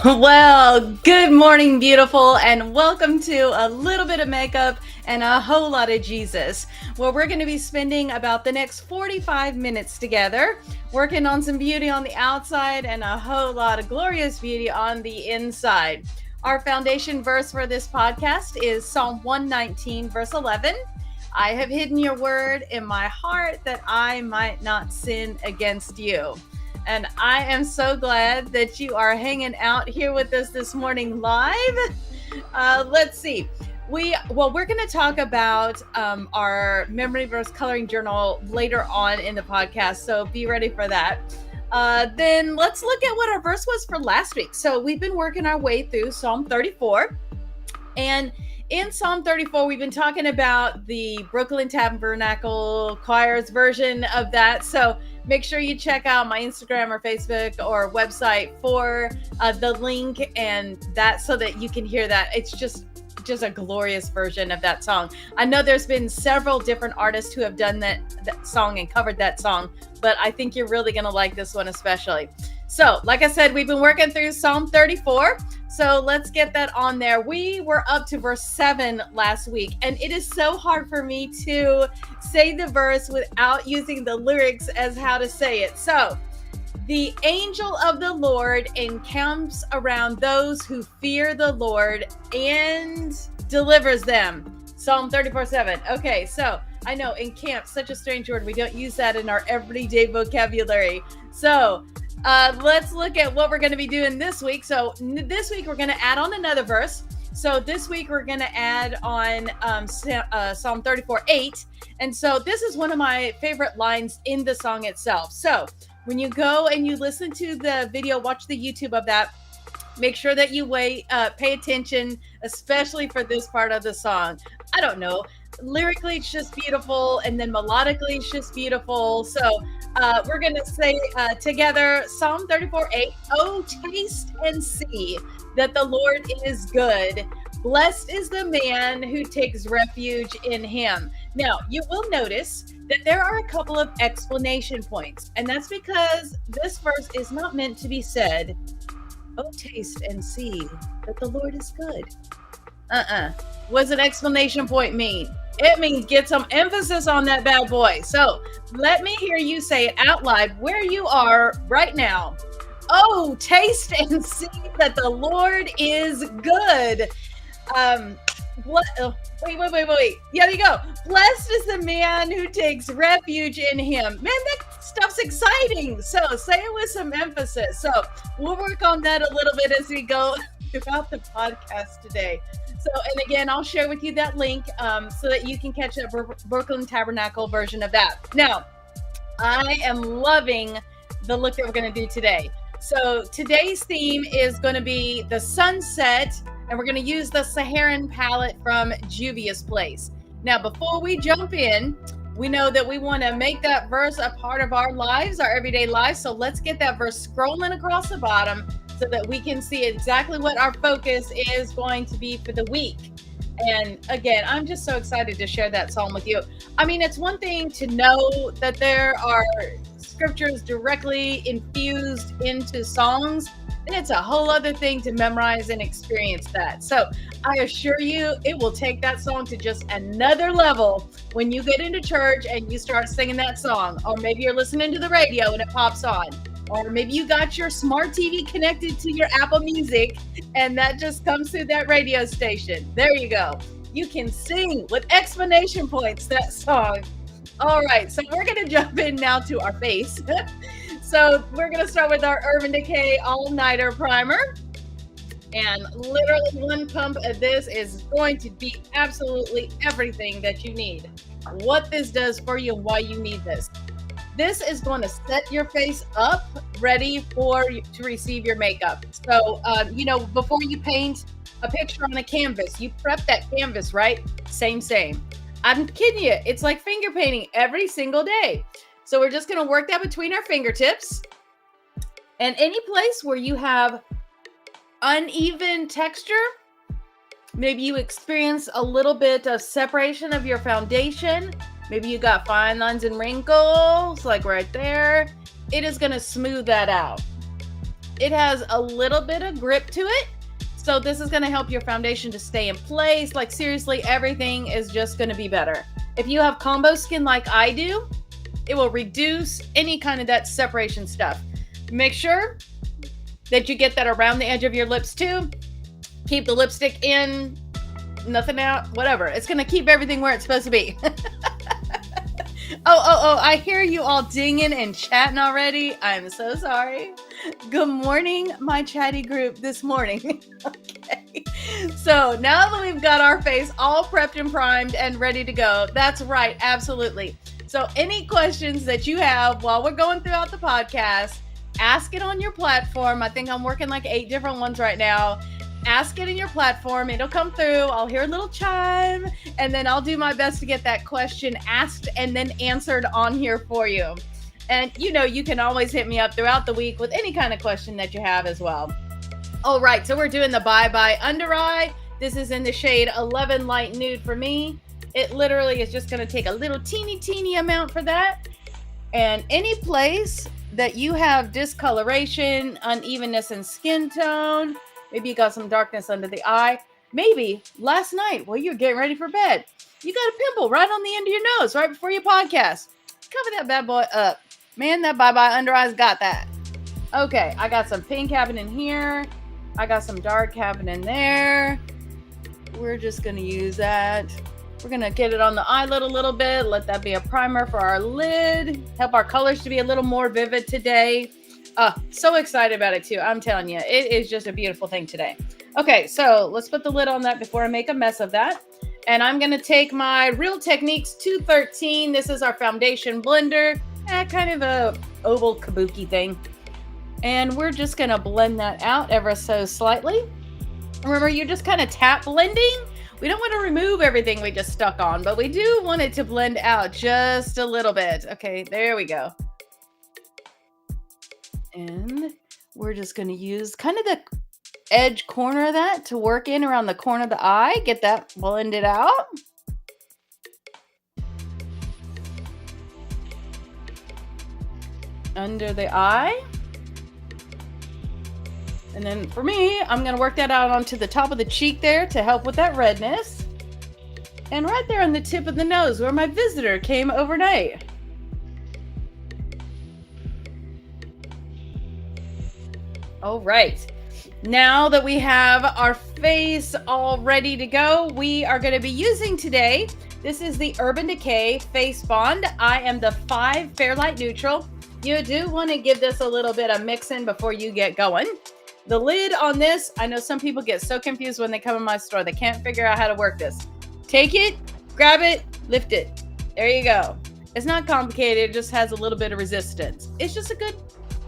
Well, good morning, beautiful, and welcome to a little bit of makeup and a whole lot of Jesus. Well, we're going to be spending about the next 45 minutes together, working on some beauty on the outside and a whole lot of glorious beauty on the inside. Our foundation verse for this podcast is Psalm 119, verse 11. I have hidden your word in my heart that I might not sin against you. And I am so glad that you are hanging out here with us this morning live. Let's see. We're going to talk about our memory verse coloring journal later on in the podcast. So be ready for that. Then let's look at what our verse was for last week. So we've been working our way through Psalm 34. And in Psalm 34, we've been talking about the Brooklyn Tabernacle choir's version of that. So make sure you check out my Instagram or Facebook or website for the link and that so that you can hear that. It's just a glorious version of that song. I know there's been several different artists who have done that song and covered that song, but I think you're really going to like this one especially. So, like I said, we've been working through Psalm 34. So let's get that on there. We were up to verse 7 last week, and it is so hard for me to say the verse without using the lyrics as how to say it. So, the angel of the Lord encamps around those who fear the Lord and delivers them. Psalm 34:7. Okay, so I know encamp, such a strange word. We don't use that in our everyday vocabulary. So let's look at what we're going to be doing this week. So this week we're going to add on another verse. So this week we're going to add on Psalm 34:8. And so this is one of my favorite lines in the song itself. So when you go and you listen to the video, watch the YouTube of that, make sure that you pay attention, especially for this part of the song. I don't know. Lyrically, it's just beautiful. And then melodically, it's just beautiful. So we're going to say together, Psalm 34:8, oh, taste and see that the Lord is good. Blessed is the man who takes refuge in him. Now, you will notice that there are a couple of explanation points, and that's because this verse is not meant to be said, oh, taste and see that the Lord is good. What does an explanation point mean? It means get some emphasis on that bad boy. So let me hear you say it out loud where you are right now. Oh, taste and see that the Lord is good. Wait. Yeah, there you go. Blessed is the man who takes refuge in him. Man, that stuff's exciting. So say it with some emphasis. So we'll work on that a little bit as we go throughout the podcast today. So, and again, I'll share with you that link so that you can catch the Brooklyn Tabernacle version of that. Now, I am loving the look that we're going to do today. So today's theme is going to be the sunset, and we're going to use the Saharan palette from Juvia's Place. Now, before we jump in, we know that we want to make that verse a part of our lives, our everyday lives. So let's get that verse scrolling across the bottom so that we can see exactly what our focus is going to be for the week. And again, I'm just so excited to share that psalm with you. I mean, it's one thing to know that there are scriptures directly infused into songs, and it's a whole other thing to memorize and experience that. So I assure you, it will take that song to just another level when you get into church and you start singing that song. Or maybe you're listening to the radio and it pops on. Or maybe you got your smart TV connected to your Apple Music and that just comes through that radio station. There you go. You can sing with exclamation points that song. All right, so we're going to jump in now to our face. So we're going to start with our Urban Decay All-Nighter Primer. And literally one pump of this is going to be absolutely everything that you need. What this does for you and why you need this. This is going to set your face up ready to receive your makeup. So, before you paint a picture on a canvas, you prep that canvas, right? Same. I'm kidding you. It's like finger painting every single day. So we're just going to work that between our fingertips. And any place where you have uneven texture, maybe you experience a little bit of separation of your foundation. Maybe you got fine lines and wrinkles, like right there. It is going to smooth that out. It has a little bit of grip to it. So this is going to help your foundation to stay in place. Like seriously, everything is just going to be better. If you have combo skin like I do, it will reduce any kind of that separation stuff. Make sure that you get that around the edge of your lips too. Keep the lipstick in, nothing out, whatever. It's going to keep everything where it's supposed to be. Oh, I hear you all dinging and chatting already. I'm so sorry. Good morning, my chatty group this morning. Okay. So now that we've got our face all prepped and primed and ready to go, that's right, absolutely. So any questions that you have while we're going throughout the podcast, ask it on your platform. I think I'm working like 8 different ones right now. Ask it in your platform. It'll come through. I'll hear a little chime, and then I'll do my best to get that question asked and then answered on here for you. And you can always hit me up throughout the week with any kind of question that you have as well. All right, so we're doing the Bye Bye Under Eye. This is in the shade 11 Light Nude for me. It literally is just going to take a little teeny amount for that. And any place that you have discoloration, unevenness in skin tone, maybe you got some darkness under the eye. Maybe last night while you're getting ready for bed, you got a pimple right on the end of your nose right before your podcast. Cover that bad boy up. Man, that Bye Bye Under Eyes got that. Okay, I got some pink happening here. I got some dark happening there. We're just going to use that. We're going to get it on the eyelid a little bit. Let that be a primer for our lid. Help our colors to be a little more vivid today. So excited about it too. I'm telling you, it is just a beautiful thing today. Okay, so let's put the lid on that before I make a mess of that. And I'm going to take my Real Techniques 213. This is our foundation blender. Kind of a oval kabuki thing. And we're just going to blend that out ever so slightly. Remember, you're just kind of tap blending. We don't want to remove everything we just stuck on, but we do want it to blend out just a little bit. Okay, there we go. And we're just going to use kind of the edge corner of that to work in around the corner of the eye. Get that blended out. Under the eye. And then for me, I'm going to work that out onto the top of the cheek there to help with that redness. And right there on the tip of the nose where my visitor came overnight. All right. Now that we have our face all ready to go, we are going to be using today, this is the Urban Decay Face Bond. I am the 5 Fairlight Neutral. You do want to give this a little bit of mixing before you get going. The lid on this, I know some people get so confused when they come in my store. They can't figure out how to work this. Take it, grab it, lift it. There you go. It's not complicated. It just has a little bit of resistance. It's just a good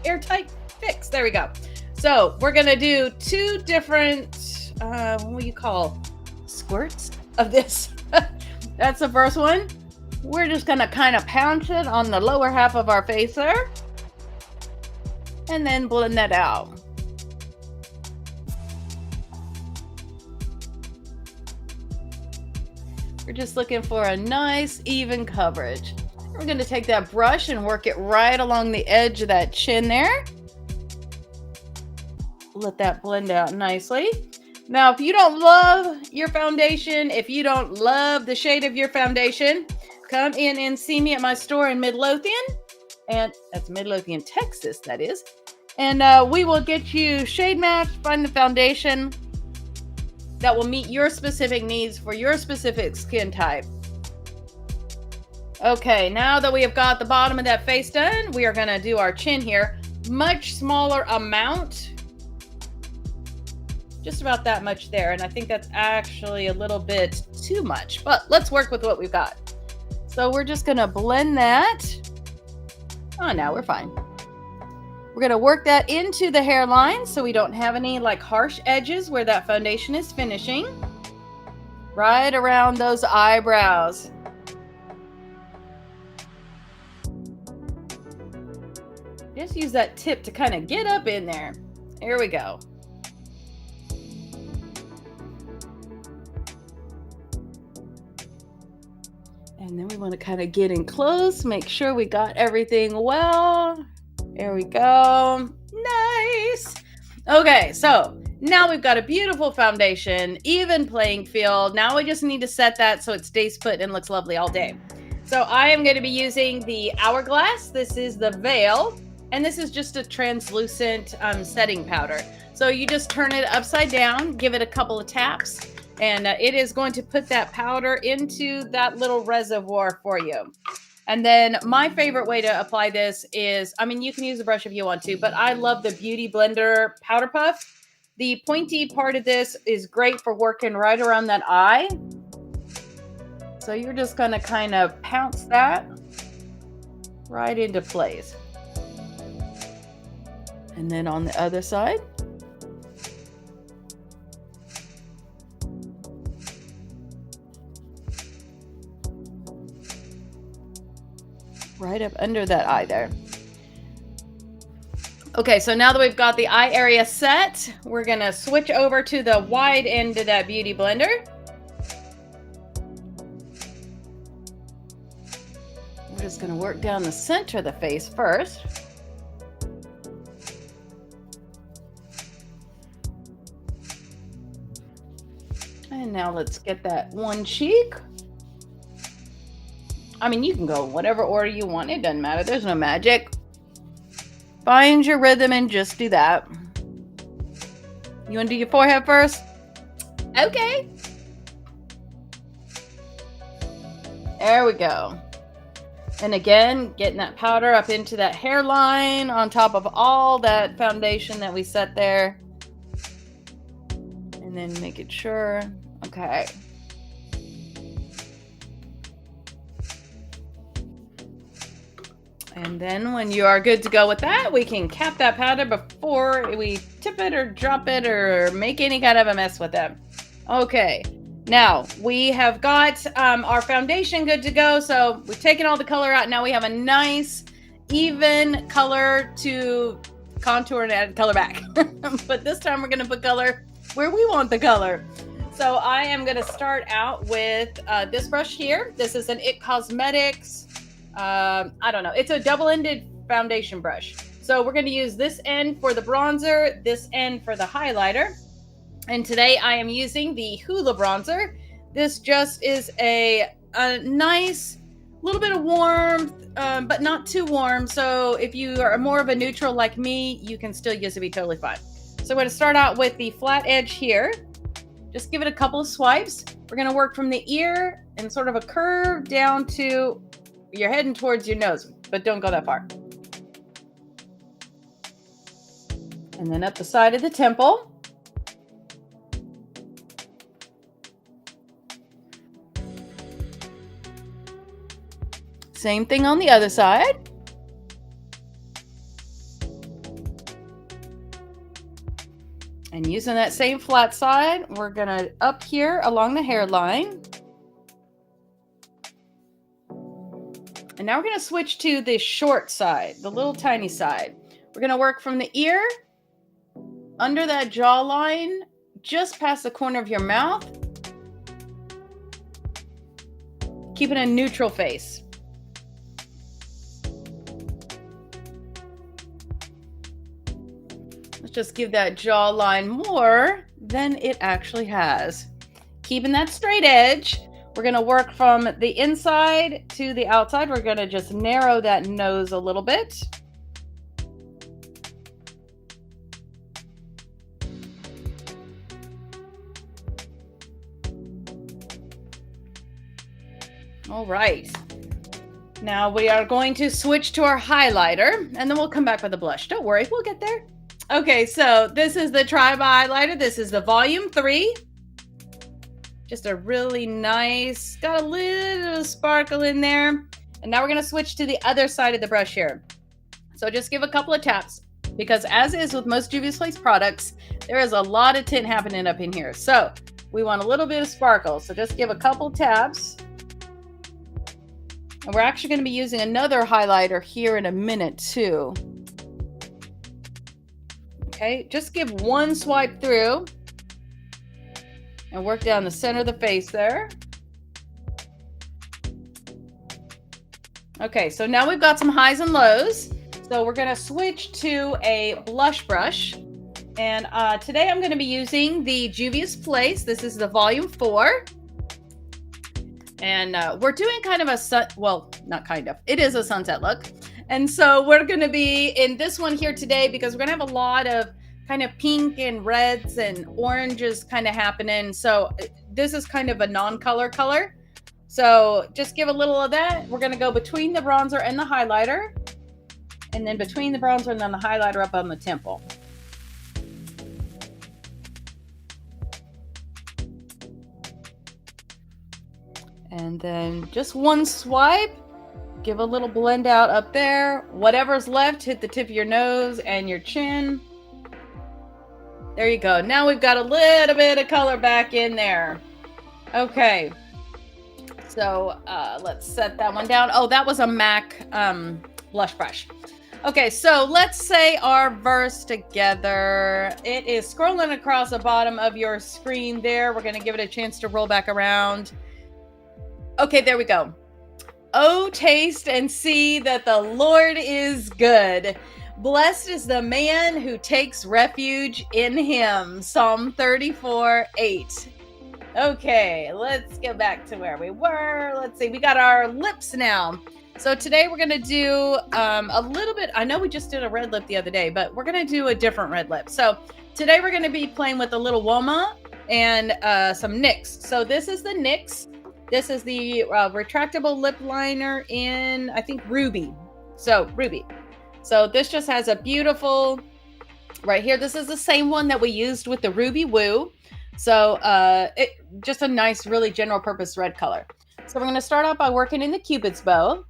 airtight fix. There we go. So we're going to do 2 different, what do you call, squirts of this. That's the first one. We're just going to kind of pound it on the lower half of our face there. And then blend that out. We're just looking for a nice, even coverage. We're going to take that brush and work it right along the edge of that chin there. Let that blend out nicely. Now, if you don't love your foundation, if you don't love the shade of your foundation, come in and see me at my store in Midlothian. And that's Midlothian, Texas, that is. And we will get you shade matched, find the foundation that will meet your specific needs for your specific skin type. Okay, now that we have got the bottom of that face done, we are going to do our chin here. Much smaller amount. Just about that much there. And I think that's actually a little bit too much. But let's work with what we've got. So we're just going to blend that. Oh, now we're fine. We're going to work that into the hairline so we don't have any like harsh edges where that foundation is finishing. Right around those eyebrows. Just use that tip to kind of get up in there. Here we go. And then we want to kind of get in close, make sure we got everything well. There we go. Nice. Okay, so now we've got a beautiful foundation, even playing field. Now we just need to set that so it stays put and looks lovely all day. So I am going to be using the Hourglass. This is the Veil, and this is just a translucent setting powder. So you just turn it upside down, give it a couple of taps, and it is going to put that powder into that little reservoir for you. And then my favorite way to apply this is, I mean, you can use a brush if you want to, but I love the Beauty Blender Powder Puff. The pointy part of this is great for working right around that eye. So you're just going to kind of pounce that right into place. And then on the other side. Right up under that eye there. Okay, so now that we've got the eye area set, we're gonna switch over to the wide end of that Beauty Blender. We're just gonna work down the center of the face first. And now let's get that one cheek. I mean, you can go whatever order you want. It doesn't matter. There's no magic. Find your rhythm and just do that. You want to do your forehead first? Okay. There we go. And again, getting that powder up into that hairline on top of all that foundation that we set there. And then making sure. Okay. And then when you are good to go with that, we can cap that powder before we tip it or drop it or make any kind of a mess with it. Okay, now we have got our foundation good to go. So we've taken all the color out. Now we have a nice, even color to contour and add color back. But this time we're going to put color where we want the color. So I am going to start out with this brush here. This is an IT Cosmetics. I don't know. It's a double-ended foundation brush. So we're going to use this end for the bronzer, this end for the highlighter. And today I am using the Hoola bronzer. This just is a nice little bit of warmth, but not too warm. So if you are more of a neutral like me, you can still use it, be totally fine. So we're going to start out with the flat edge here. Just give it a couple of swipes. We're going to work from the ear and sort of a curve down to you're heading towards your nose, but don't go that far. And then up the side of the temple. Same thing on the other side. And using that same flat side, we're gonna up here along the hairline. And now we're going to switch to the short side, the little tiny side. We're going to work from the ear, under that jawline, just past the corner of your mouth. Keeping a neutral face. Let's just give that jawline more than it actually has. Keeping that straight edge. We're going to work from the inside to the outside. We're going to just narrow that nose a little bit. All right. Now we are going to switch to our highlighter, and then we'll come back with a blush. Don't worry, we'll get there. Okay, so this is the Tribe highlighter. This is the volume 3. Just a really nice, got a little sparkle in there. And now we're going to switch to the other side of the brush here. So just give a couple of taps, because as is with most Juvia's Place products, there is a lot of tint happening up in here. So we want a little bit of sparkle. So just give a couple taps. And we're actually going to be using another highlighter here in a minute too. Okay, just give one swipe through. And work down the center of the face there. Okay, so now we've got some highs and lows. So we're going to switch to a blush brush. And today I'm going to be using the Juvia's Place. This is the volume 4. And we're doing kind of a not kind of, it is a sunset look. And so we're going to be in this one here today because we're going to have a lot of kind of pink and reds and oranges kind of happening. So this is kind of a non-color color. So just give a little of that. We're going to go between the bronzer and the highlighter. And then between the bronzer and then the highlighter up on the temple. And then just one swipe, give a little blend out up there. Whatever's left, hit the tip of your nose and your chin. There you go. Now we've got a little bit of color back in there. Okay. So let's set that one down. Oh, that was a MAC blush brush. Okay, so let's say our verse together. It is scrolling across the bottom of your screen there. We're going to give it a chance to roll back around. Okay, there we go. Oh, taste and see that the Lord is good. Blessed is the man who takes refuge in him. Psalm 34:8. Okay, let's get back to where we were. Let's see, we got our lips now. So today we're going to do a little bit, I know we just did a red lip the other day, but we're going to do a different red lip. So today we're going to be playing with a little Woma and some NYX. So this is the NYX. This is the retractable lip liner in, I think, Ruby. So Ruby. So this just has a beautiful, right here. This is the same one that we used with the Ruby Woo. So just a nice, really general purpose red color. So we're going to start out by working in the Cupid's bow.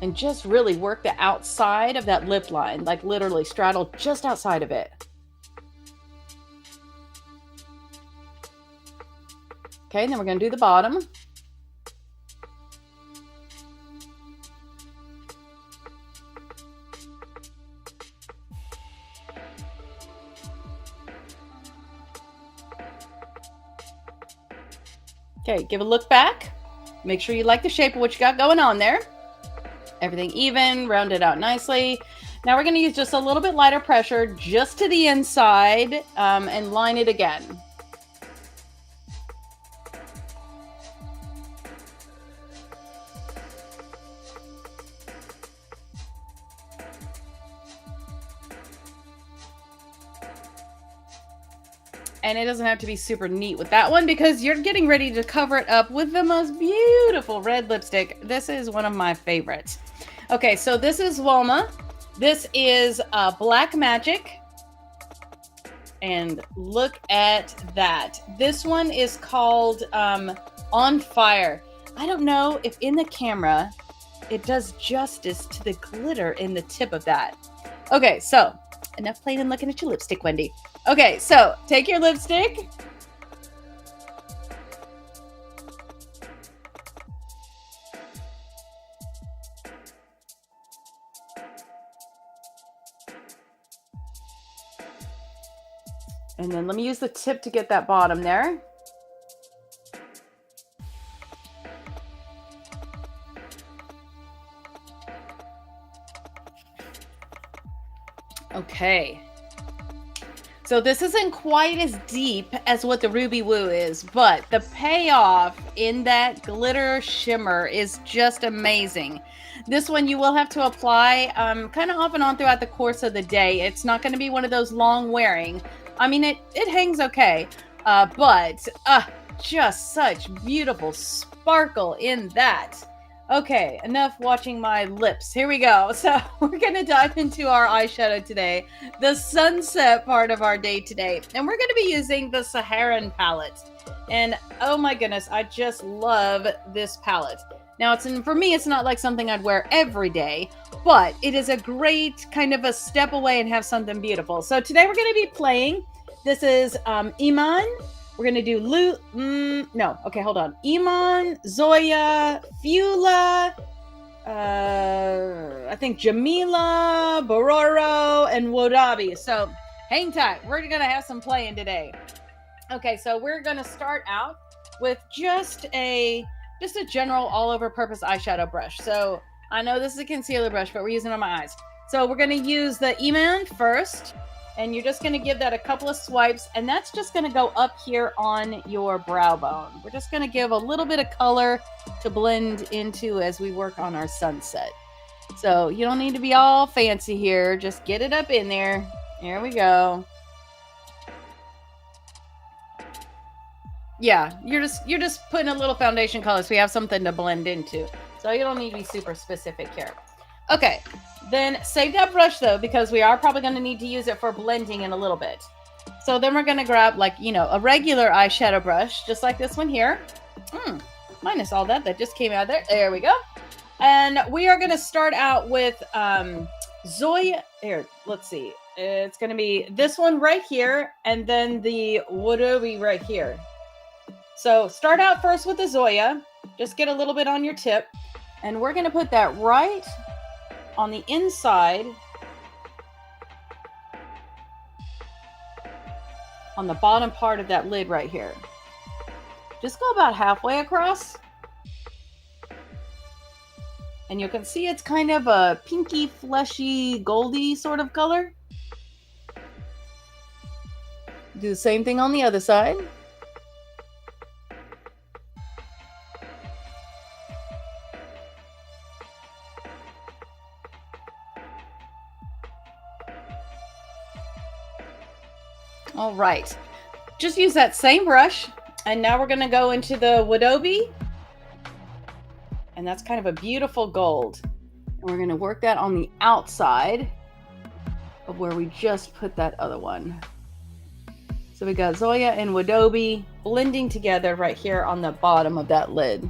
And just really work the outside of that lip line, like literally straddle just outside of it. Okay, and then we're going to do the bottom. Okay, give a look back. Make sure you like the shape of what you got going on there. Everything even, round it out nicely. Now we're going to use just a little bit lighter pressure just to the inside and line it again. And it doesn't have to be super neat with that one because you're getting ready to cover it up with the most beautiful red lipstick. This is one of my favorites. Okay, so this is Woma. This is Black Magic. And look at that. This one is called On Fire. I don't know if in the camera it does justice to the glitter in the tip of that. Okay, so enough playing and looking at your lipstick, Wendy. Okay, so take your lipstick. And then let me use the tip to get that bottom there. Okay. So this isn't quite as deep as what the Ruby Woo is, but the payoff in that glitter shimmer is just amazing. This one you will have to apply kind of off and on throughout the course of the day. It's not going to be one of those long wearing. I mean, it hangs okay, but just such beautiful sparkle in that. Okay, enough watching my lips. Here we go. So we're going to dive into our eyeshadow today, the sunset part of our day today. And we're going to be using the Saharan palette. And oh my goodness, I just love this palette. Now, for me, it's not like something I'd wear every day, but it is a great kind of a step away and have something beautiful. So today we're going to be playing. This is Iman. We're going to do hold on. Iman, Zoya, Fiula, I think Jamila, Bororo, and Wodabi. So hang tight. We're going to have some playing today. Okay, so we're going to start out with just a general all-over purpose eyeshadow brush. So I know this is a concealer brush, but we're using it on my eyes. So we're going to use the E-Man first, and you're just going to give that a couple of swipes, and that's just going to go up here on your brow bone. We're just going to give a little bit of color to blend into as we work on our sunset. So you don't need to be all fancy here. Just get it up in there. There we go. Yeah, you're just putting a little foundation color so we have something to blend into. So you don't need to be super specific here. Okay, then save that brush though, because we are probably going to need to use it for blending in a little bit. So then we're going to grab a regular eyeshadow brush, just like this one here. Minus all that just came out of there. There we go. And we are going to start out with Zoya. Here, let's see. It's going to be this one right here, and then the Wodobi right here. So start out first with the Zoya. Just get a little bit on your tip. And we're going to put that right on the inside, on the bottom part of that lid right here. Just go about halfway across. And you can see it's kind of a pinky, fleshy, goldy sort of color. Do the same thing on the other side. All right, just use that same brush, and now we're going to go into the Wodobi, and that's kind of a beautiful gold, and we're going to work that on the outside of where we just put that other one. So we got Zoya and Wodobi blending together right here on the bottom of that lid.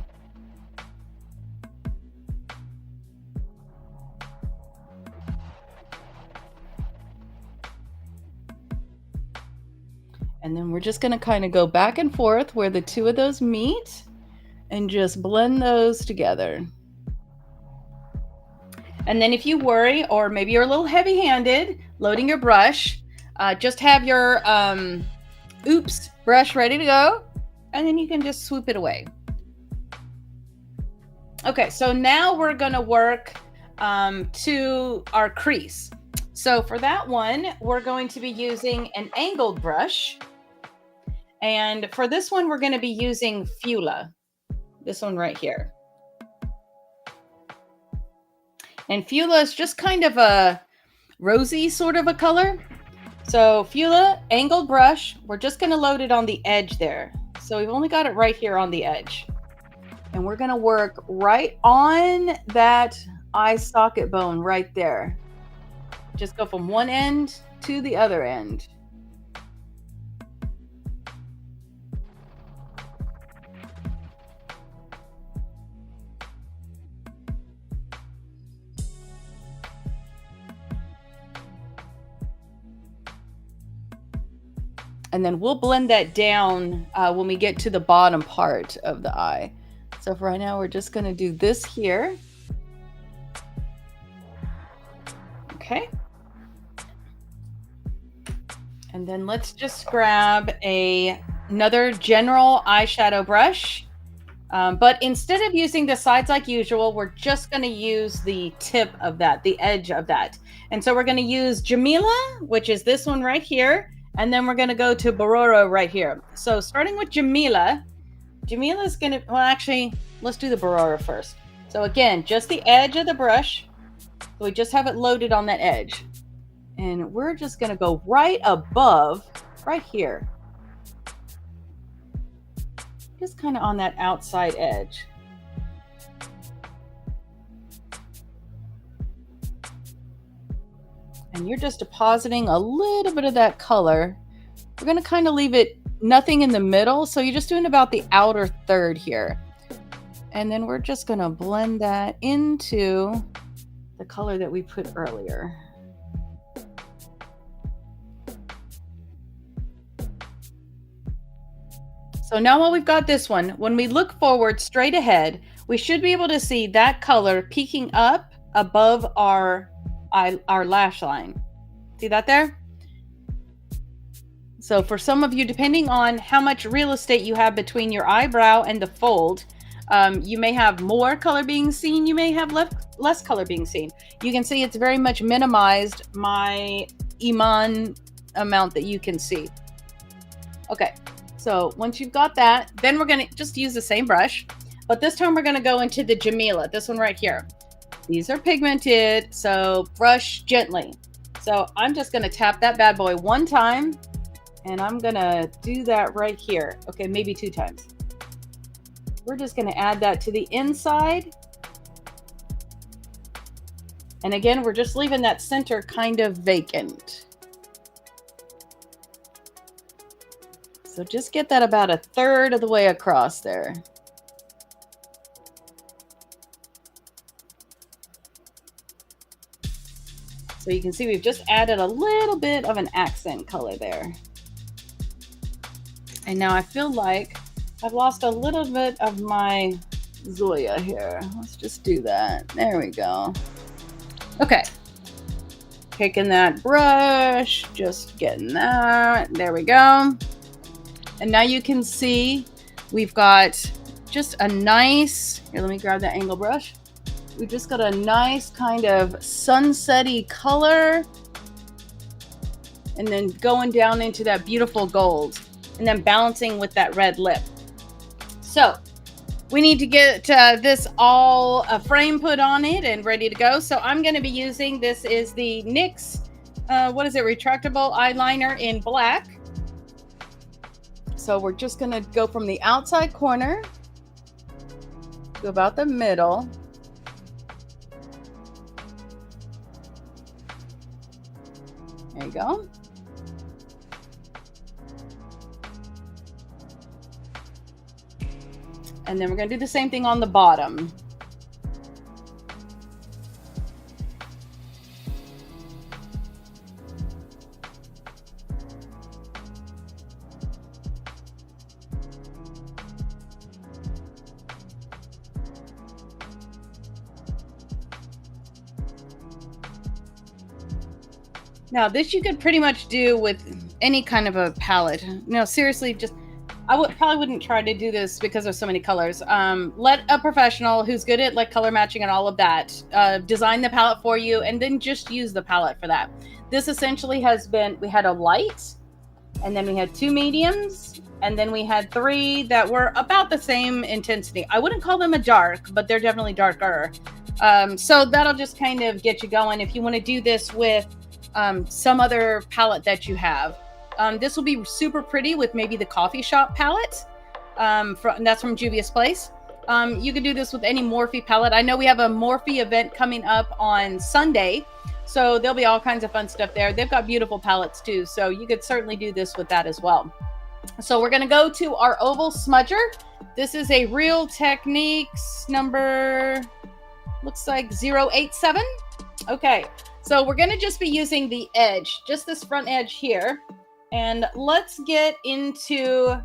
And then we're just going to kind of go back and forth where the two of those meet and just blend those together. And then if you worry, or maybe you're a little heavy-handed loading your brush, just have your oops brush ready to go, and then you can just swoop it away. Okay, so now we're going to work to our crease. So for that one, we're going to be using an angled brush. And for this one, we're going to be using Fula, this one right here. And Fula is just kind of a rosy sort of a color. So Fula, angled brush, we're just going to load it on the edge there. So we've only got it right here on the edge. And we're going to work right on that eye socket bone right there. Just go from one end to the other end. And then we'll blend that down when we get to the bottom part of the eye. So for right now, we're just going to do this here. Okay. And then let's just grab another general eyeshadow brush. But instead of using the sides like usual, we're just going to use the tip of that, the edge of that. And so we're going to use Jamila, which is this one right here. And then we're going to go to Bororo right here. So starting with Jamila, Jamila's going to, well, actually, let's do the Bororo first. So again, just the edge of the brush. So we just have it loaded on that edge. And we're just going to go right above, right here. Just kind of on that outside edge. And you're just depositing a little bit of that color. We're going to kind of leave it nothing in the middle. So you're just doing about the outer third here. And then we're just going to blend that into the color that we put earlier. So now while we've got this one, when we look forward straight ahead, we should be able to see that color peeking up above our lash line. See that there? So for some of you, depending on how much real estate you have between your eyebrow and the fold, you may have more color being seen. You may have less color being seen. You can see it's very much minimized my Iman amount that you can see. Okay, so once you've got that, then we're going to just use the same brush. But this time we're going to go into the Jamila, this one right here. These are pigmented, so brush gently. So I'm just going to tap that bad boy one time. And I'm going to do that right here. Okay, maybe 2 times. We're just going to add that to the inside. And again, we're just leaving that center kind of vacant. So just get that about 1/3 of the way across there. So you can see we've just added a little bit of an accent color there. And now I feel like I've lost a little bit of my Zoya here. Let's just do that. There we go. Okay. Taking that brush, just getting that. There we go. And now you can see we've got just a nice, here, let me grab that angle brush. We've just got a nice kind of sunset-y color. And then going down into that beautiful gold. And then balancing with that red lip. So we need to get this all a frame put on it and ready to go. So I'm going to be using, this is the NYX, what is it, retractable eyeliner in black. So we're just going to go from the outside corner to about the middle. There you go. And then we're going to do the same thing on the bottom. Now, this you could pretty much do with any kind of a palette. No, seriously, just probably wouldn't try to do this because there's so many colors. Let a professional who's good at like color matching and all of that design the palette for you, and then just use the palette for that. This essentially has been, we had a light, and then we had 2 mediums, and then we had 3 that were about the same intensity. I wouldn't call them a dark, but they're definitely darker. So that'll just kind of get you going if you want to do this with some other palette that you have. This will be super pretty with maybe the coffee shop palette. That's from Juvia's Place. You could do this with any Morphe palette. I know we have a Morphe event coming up on Sunday, so there'll be all kinds of fun stuff there. They've got beautiful palettes too, so you could certainly do this with that as well. So we're going to go to our oval smudger. This is a Real Techniques number, looks like 087. Okay, so we're going to just be using the edge, just this front edge here. And let's get into,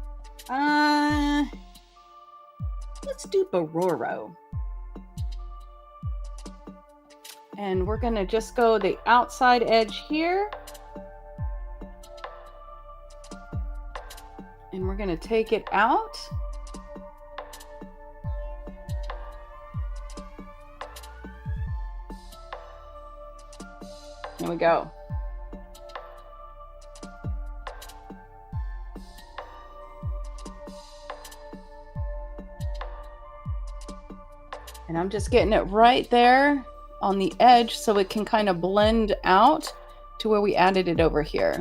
let's do Bororo. And we're going to just go the outside edge here. And we're going to take it out. There we go. And I'm just getting it right there on the edge so it can kind of blend out to where we added it over here.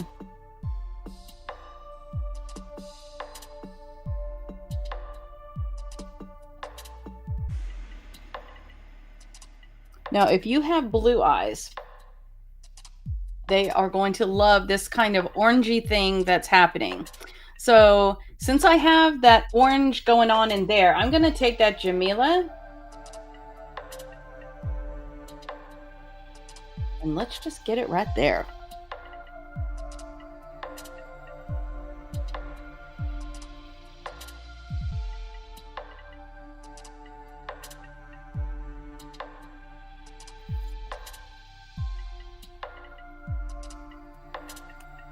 Now, if you have blue eyes, they are going to love this kind of orangey thing that's happening. So since I have that orange going on in there, I'm going to take that Jamila and let's just get it right there.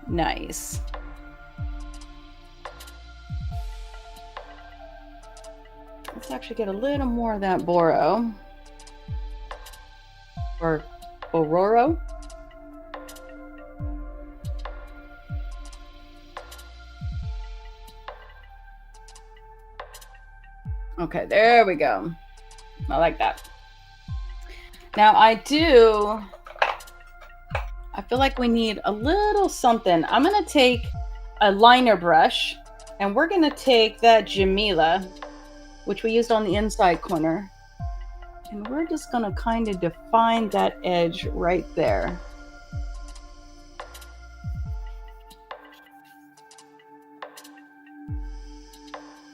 Nice. Let's actually get a little more of that boro. Or bororo. Okay, there we go. I like that. Now I feel like we need a little something. I'm going to take a liner brush, and we're going to take that Jamila, which we used on the inside corner, and we're just going to kind of define that edge right there.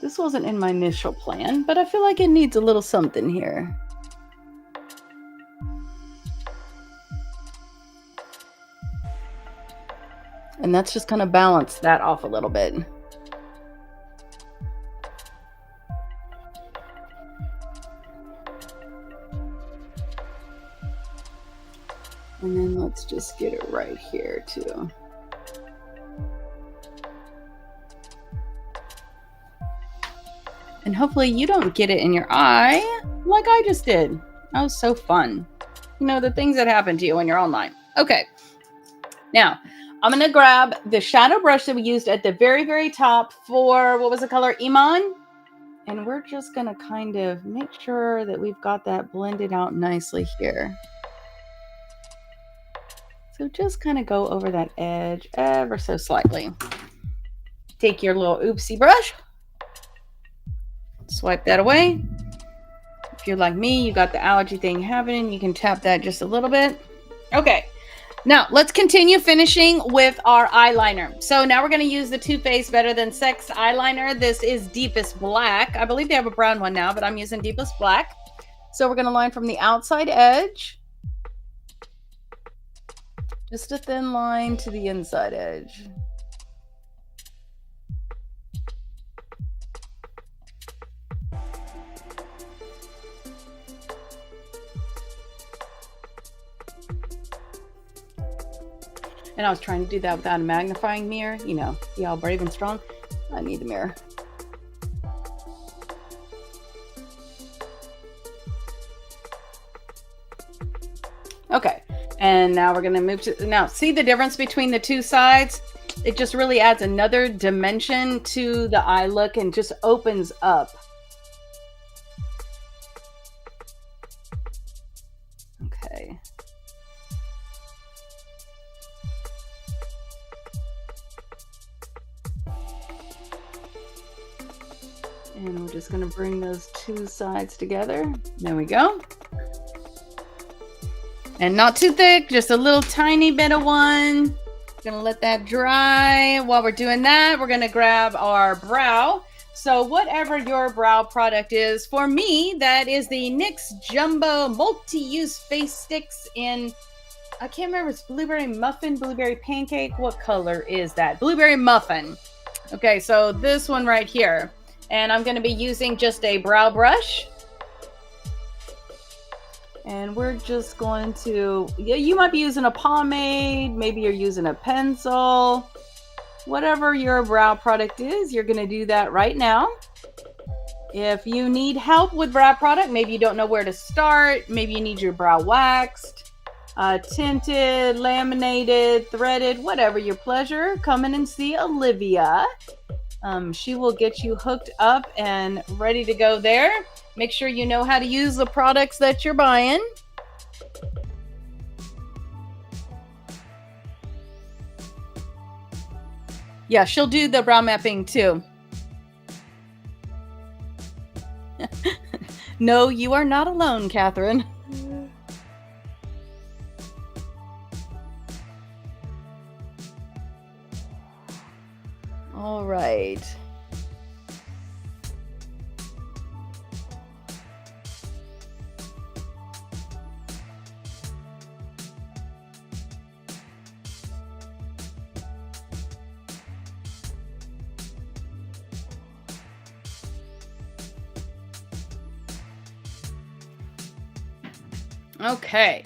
This wasn't in my initial plan, but I feel like it needs a little something here. And that's just going to balance that off a little bit. And then let's just get it right here too. And hopefully you don't get it in your eye like I just did. That was so fun. You know, the things that happen to you when you're online. Okay. Now, I'm going to grab the shadow brush that we used at the very, very top for, what was the color? Iman. And we're just going to kind of make sure that we've got that blended out nicely here. So just kind of go over that edge ever so slightly. Take your little oopsie brush. Swipe that away. If you're like me, you got the allergy thing happening, you can tap that just a little bit. Okay. Now, let's continue finishing with our eyeliner. So now we're going to use the Too Faced Better Than Sex eyeliner. This is Deepest Black. I believe they have a brown one now, but I'm using Deepest Black. So we're going to line from the outside edge. Just a thin line to the inside edge. And I was trying to do that without a magnifying mirror. You know, see how brave and strong? I need the mirror. Okay. And now we're going to move to, now see the difference between the two sides? It just really adds another dimension to the eye look and just opens up. Okay. And we're just going to bring those two sides together. There we go. And not too thick, just a little tiny bit of one. Gonna let that dry. While we're doing that, we're gonna grab our brow. So whatever your brow product is, for me, that is the NYX Jumbo Multi-Use Face Sticks in, I can't remember, it's blueberry muffin, blueberry pancake. What color is that? Blueberry muffin. Okay, so this one right here. And I'm gonna be using just a brow brush. And we're just going to, you might be using a pomade, maybe you're using a pencil, whatever your brow product is, you're going to do that right now. If you need help with brow product, maybe you don't know where to start, maybe you need your brow waxed, tinted, laminated, threaded, whatever your pleasure, come in and see Olivia. She will get you hooked up and ready to go there. Make sure you know how to use the products that you're buying. Yeah, she'll do the brow mapping too. No, you are not alone, Catherine. All right. Okay,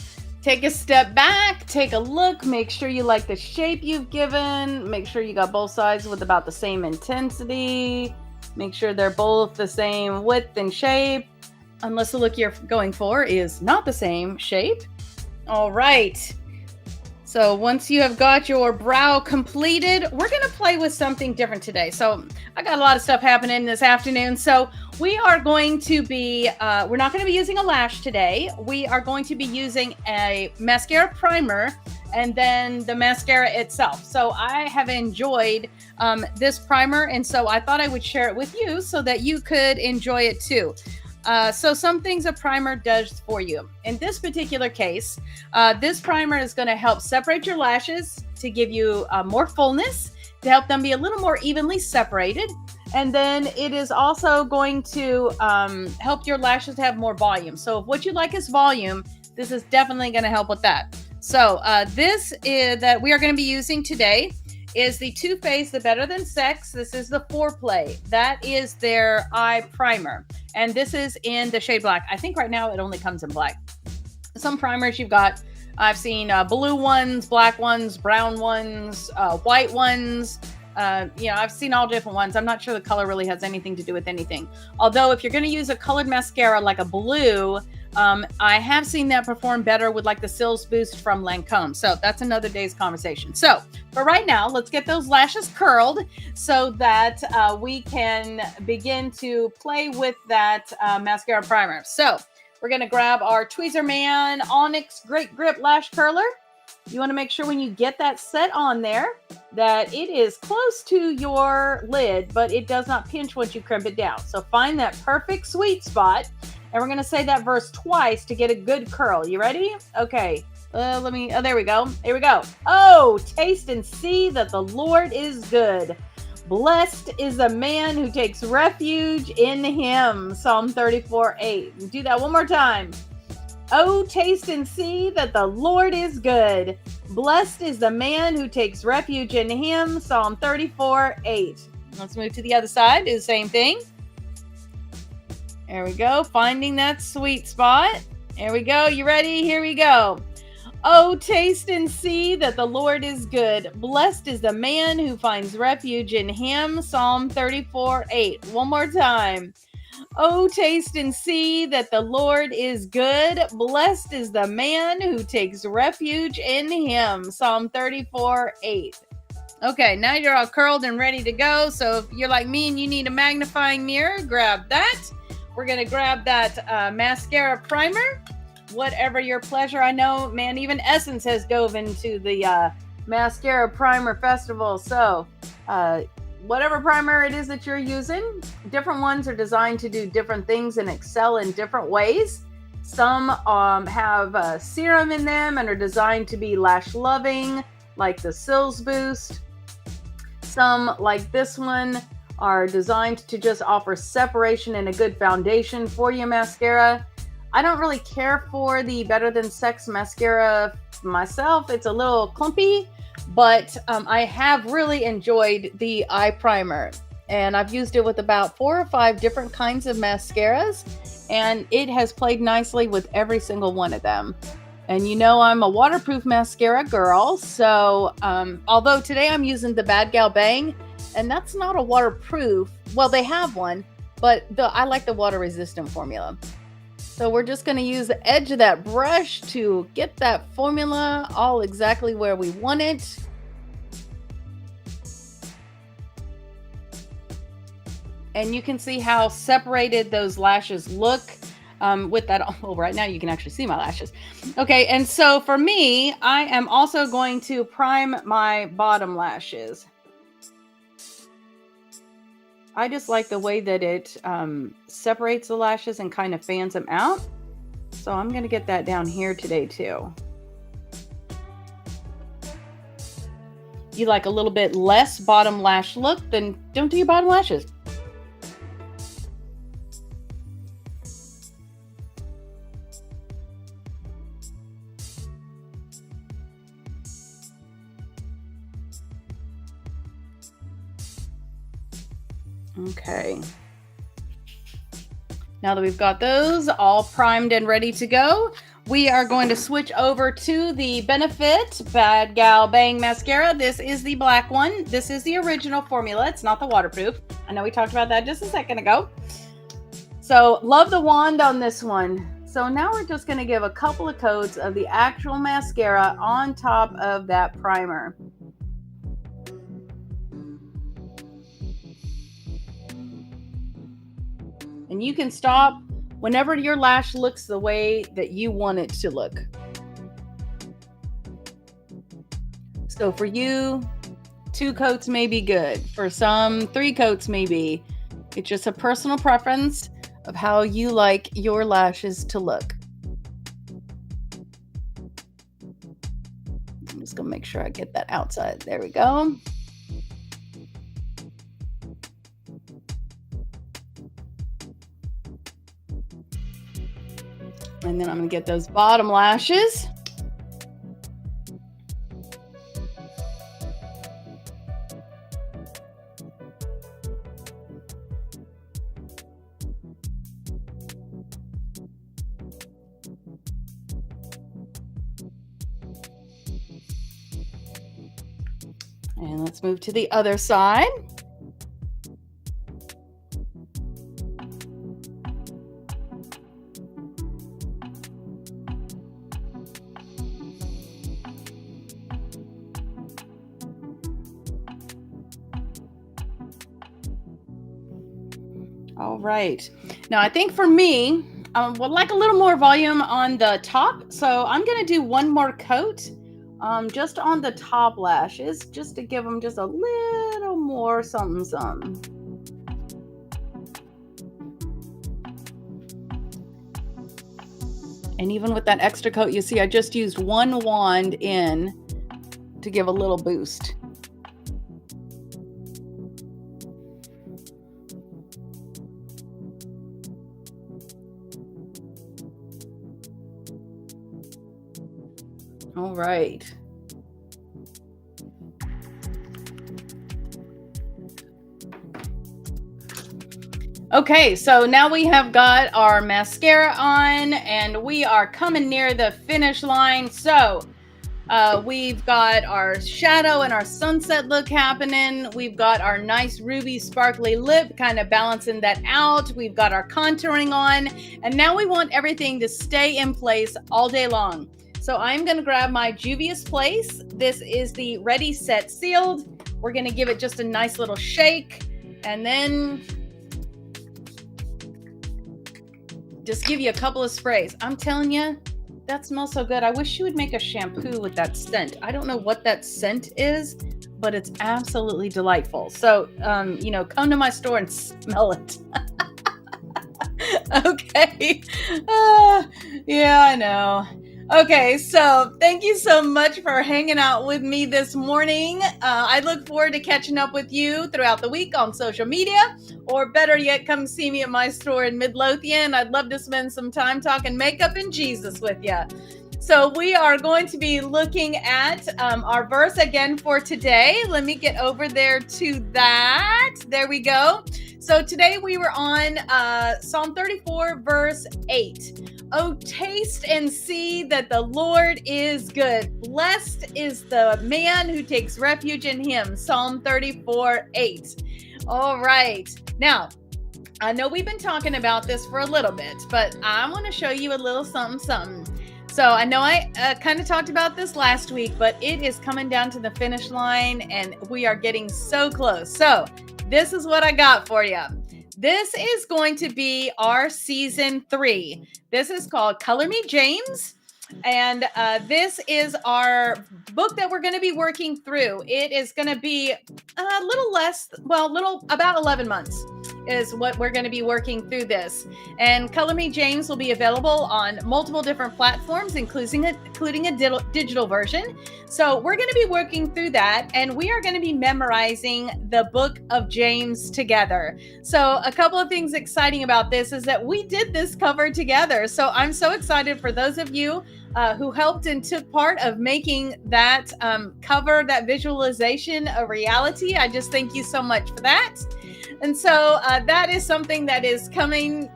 take a step back, take a look, make sure you like the shape you've given, make sure you got both sides with about the same intensity, make sure they're both the same width and shape, unless the look you're going for is not the same shape. All right. So once you have got your brow completed, we're going to play with something different today. So I got a lot of stuff happening this afternoon. So we are going to be, we're not going to be using a lash today. We are going to be using a mascara primer and then the mascara itself. So I have enjoyed this primer. And so I thought I would share it with you so that you could enjoy it too. So some things a primer does for you. In this particular case, this primer is going to help separate your lashes to give you more fullness, to help them be a little more evenly separated. And then it is also going to help your lashes to have more volume. So if what you like is volume, this is definitely going to help with that. So this is that we are going to be using today is the Too Faced The Better Than Sex. This is the Foreplay. That is their eye primer. And this is in the shade black. I think right now it only comes in black. Some primers you've got, I've seen blue ones, black ones, brown ones, white ones. I've seen all different ones. I'm not sure the color really has anything to do with anything. Although if you're going to use a colored mascara like a blue, I have seen that perform better with like the Sills Boost from Lancome. So that's another day's conversation. So for right now, let's get those lashes curled so that we can begin to play with that mascara primer. So we're going to grab our Tweezerman Onyx Great Grip Lash Curler. You want to make sure when you get that set on there that it is close to your lid, but it does not pinch once you crimp it down. So find that perfect sweet spot. And we're going to say that verse twice to get a good curl. You ready? Okay. There we go. Here we go. Oh, taste and see that the Lord is good. Blessed is the man who takes refuge in him. Psalm 34:8. Do that one more time. Oh, taste and see that the Lord is good. Blessed is the man who takes refuge in him. Psalm 34:8. Let's move to the other side. Do the same thing. There we go. Finding that sweet spot. There we go. You ready? Here we go. Oh, taste and see that the Lord is good. Blessed is the man who finds refuge in him. Psalm 34:8. One more time. Oh, taste and see that the Lord is good. Blessed is the man who takes refuge in him. Psalm 34:8. Okay, now you're all curled and ready to go. So if you're like me and you need a magnifying mirror, grab that. We're going to grab that mascara primer. Whatever your pleasure. I know, man, even Essence has dove into the mascara primer festival. So whatever primer it is that you're using, different ones are designed to do different things and excel in different ways. Some have serum in them and are designed to be lash loving, like the Sills Boost. Some, like this one, are designed to just offer separation and a good foundation for your mascara. I don't really care for the Better Than Sex mascara myself. It's a little clumpy, but I have really enjoyed the eye primer. And I've used it with about 4 or 5 different kinds of mascaras, and it has played nicely with every single one of them. And you know I'm a waterproof mascara girl, so although today I'm using the Bad Gal Bang, and that's not a waterproof. Well, they have one, but I like the water-resistant formula. So we're just going to use the edge of that brush to get that formula all exactly where we want it. And you can see how separated those lashes look with that. Oh, right now you can actually see my lashes. Okay, and so for me, I am also going to prime my bottom lashes. I just like the way that it separates the lashes and kind of fans them out. So I'm going to get that down here today too. You like a little bit less bottom lash look, then don't do your bottom lashes. Okay. Now that we've got those all primed and ready to go, we are going to switch over to the Benefit Bad Gal Bang Mascara. This is the black one. This is the original formula. It's not the waterproof. I know we talked about that just a second ago. So love the wand on this one. So now we're just going to give a couple of coats of the actual mascara on top of that primer. And you can stop whenever your lash looks the way that you want it to look. So for you, 2 coats may be good. For some, 3 coats may be. It's just a personal preference of how you like your lashes to look. I'm just gonna make sure I get that outside. There we go. And then I'm gonna get those bottom lashes. And let's move to the other side. All right. Now I think for me, would like a little more volume on the top. So I'm going to do one more coat just on the top lashes, just to give them just a little more something, something. And even with that extra coat, you see I just used one wand in to give a little boost. All right. Okay, so now we have got our mascara on and we are coming near the finish line. So we've got our shadow and our sunset look happening. We've got our nice ruby sparkly lip kind of balancing that out. We've got our contouring on, and now we want everything to stay in place all day long. So I'm going to grab my Juvia's Place. This is the Ready, Set, Sealed. We're going to give it just a nice little shake and then just give you a couple of sprays. I'm telling you, that smells so good. I wish you would make a shampoo with that scent. I don't know what that scent is, but it's absolutely delightful. So, come to my store and smell it. Okay. Yeah, I know. Okay, so thank you so much for hanging out with me this morning. I look forward to catching up with you throughout the week on social media, or better yet, come see me at my store in Midlothian. I'd love to spend some time talking makeup and Jesus with you. So we are going to be looking at our verse again for today. Let me get over there to that. There we go. So today we were on Psalm 34, verse 8. Oh, taste and see that the Lord is good. Blessed is the man who takes refuge in him. Psalm 34, 8. All right. Now, I know we've been talking about this for a little bit, but I want to show you a little something, something. So I know I kind of talked about this last week, but it is coming down to the finish line and we are getting so close. So this is what I got for you. This is going to be our season 3. This is called Color Me James. And this is our book that we're going to be working through. It is going to be a little less, about 11 months is what we're going to be working through this. And Color Me James will be available on multiple different platforms, including a digital version. So we're going to be working through that, and we are going to be memorizing the book of James together. So a couple of things exciting about this is that we did this cover together. So I'm so excited for those of you who helped and took part of making that cover, that visualization, a reality. I just thank you so much for that. And so that is something that is coming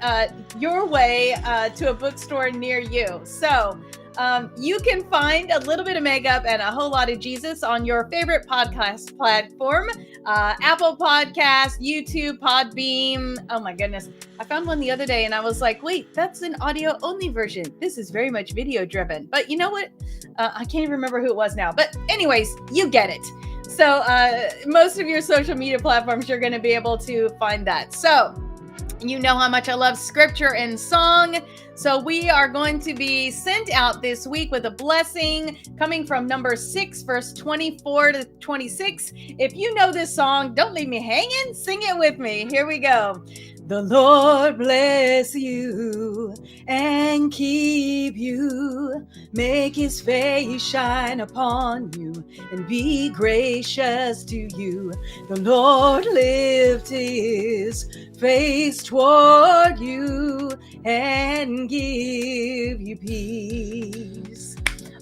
your way to a bookstore near you. So you can find a little bit of makeup and a whole lot of Jesus on your favorite podcast platform, Apple Podcast, YouTube, Podbeam. Oh my goodness. I found one the other day and I was like, wait, that's an audio only version. This is very much video driven. But you know what? I can't even remember who it was now. But anyways, you get it. So most of your social media platforms, you're going to be able to find that. So you know how much I love scripture and song. So we are going to be sent out this week with a blessing coming from number 6, verse 24 to 26. If you know this song, don't leave me hanging. Sing it with me. Here we go. The Lord bless you and keep you, make his face shine upon you and be gracious to you. The Lord lift his face toward you and give you peace.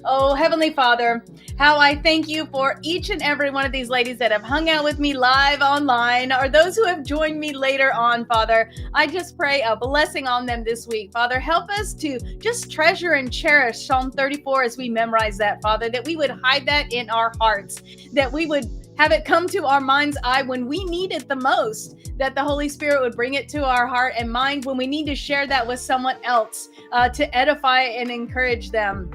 Oh, Heavenly Father, how I thank you for each and every one of these ladies that have hung out with me live online, or those who have joined me later on, Father. I just pray a blessing on them this week. Father, help us to just treasure and cherish Psalm 34 as we memorize that, Father, that we would hide that in our hearts, that we would have it come to our mind's eye when we need it the most, that the Holy Spirit would bring it to our heart and mind when we need to share that with someone else to edify and encourage them.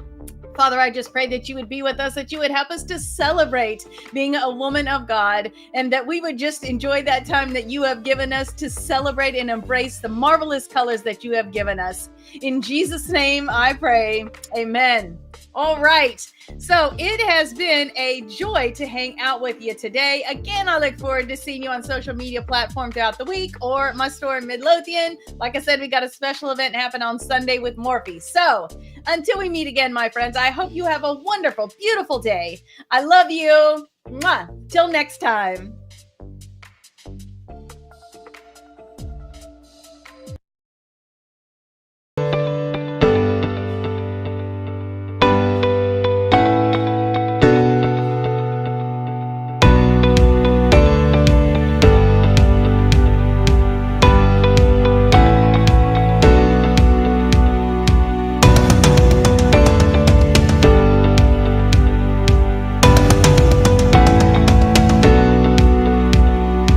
Father, I just pray that you would be with us, that you would help us to celebrate being a woman of God, and that we would just enjoy that time that you have given us to celebrate and embrace the marvelous colors that you have given us. In Jesus' name, I pray. Amen. All right. So it has been a joy to hang out with you today. Again, I look forward to seeing you on social media platforms throughout the week or my store in Midlothian. Like I said, we got a special event happen on Sunday with Morphe. So until we meet again, my friends, I hope you have a wonderful, beautiful day. I love you. Mwah. Till next time.